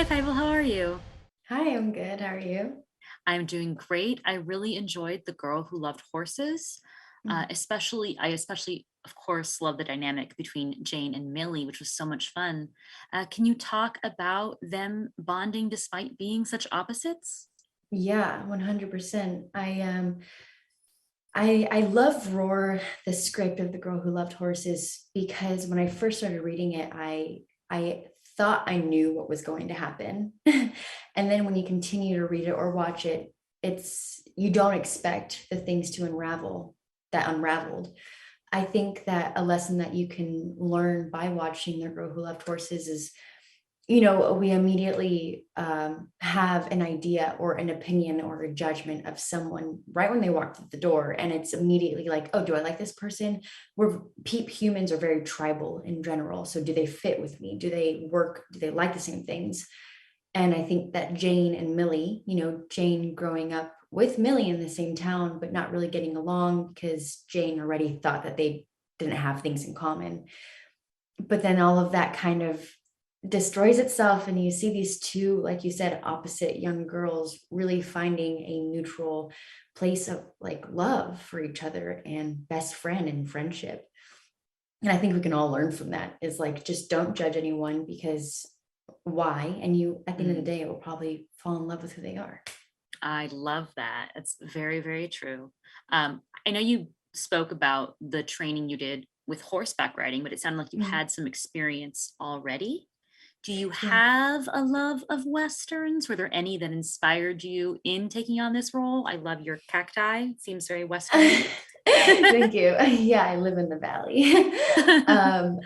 Fivel, how are you? Hi, I'm good. How are you? I'm doing great. I really enjoyed The Girl Who Loved Horses. Mm. I especially, of course, love the dynamic between Jane and Millie, which was so much fun. Can you talk about them bonding despite being such opposites? Yeah, 100%. I love Roar, the script of The Girl Who Loved Horses, because when I first started reading it, I thought I knew what was going to happen. And then when you continue to read it or watch it, it's you don't expect the things to unravel that unraveled. I think that a lesson that you can learn by watching The Girl Who Loved Horses is, we immediately have an idea or an opinion or a judgment of someone right when they walk through the door. And it's immediately like, oh, do I like this person? Humans are very tribal in general. So do they fit with me? Do they work? Do they like the same things? And I think that Jane and Millie, Jane growing up with Millie in the same town, but not really getting along because Jane already thought that they didn't have things in common. But then all of that kind of destroys itself, and you see these two, like you said, opposite young girls really finding a neutral place of like love for each other and best friend and friendship. And I think we can all learn from that is like just don't judge anyone, because why? And you at the end of the Mm, day will probably fall in love with who they are. I love that. It's very, very true. I know you spoke about the training you did with horseback riding, but it sounded like you Mhm. had some experience already. Do you Yeah. have a love of Westerns? Were there any that inspired you in taking on this role? I love your cacti. It seems very Western. Thank you. Yeah, I live in the valley. um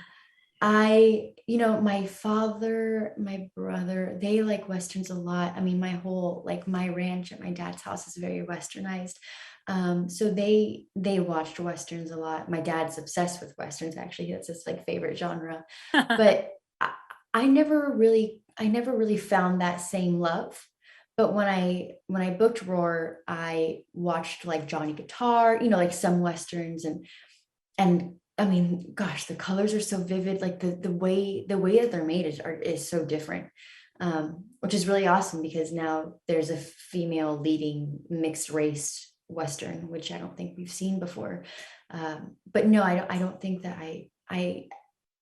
my father, my brother, they like Westerns a lot. I mean, my ranch at my dad's house is very Westernized. So they watched Westerns a lot. My dad's obsessed with Westerns, actually. That's his like favorite genre. But I, I never really found that same love. But when I booked Roar, I watched like Johnny Guitar, like some Westerns, and I mean, gosh, the colors are so vivid. Like the way that they're made is so different, which is really awesome because now there's a female leading mixed race Western, which I don't think we've seen before. But no, I don't think that I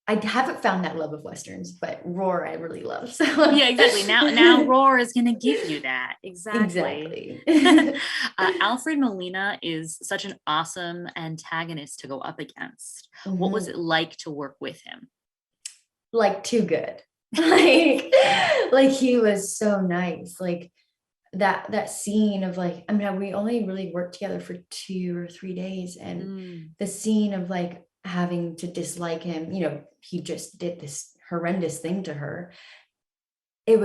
haven't found that love of Westerns, but Roar I really love. So Yeah, exactly. Now Roar is going to give you that. Exactly. exactly. Alfred Molina is such an awesome antagonist to go up against. What was it Mhm. like to work with him? Like too good. like like he was so nice. Like that scene of like, I mean, we only really worked together for 2 or 3 days, and Mm. the scene of like having to dislike him, he just did this horrendous thing to her. It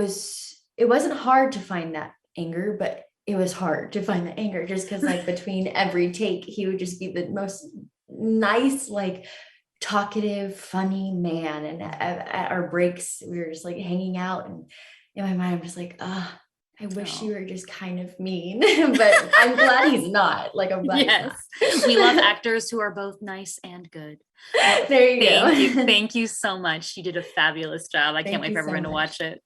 wasn't hard to find that anger, but it was hard to find the anger just because like between every take he would just be the most nice, like talkative, funny man. And at our breaks, we were just like hanging out. And in my mind, I'm just like, ah, I wish you Oh. were just kind of mean. But I'm glad he's not. Like, I'm glad he's not. Yes. We love actors who are both nice and good. Well, There you thank you. go. Thank you so much. You did a fabulous job. I can't Thank wait you for so everyone to much. watch it.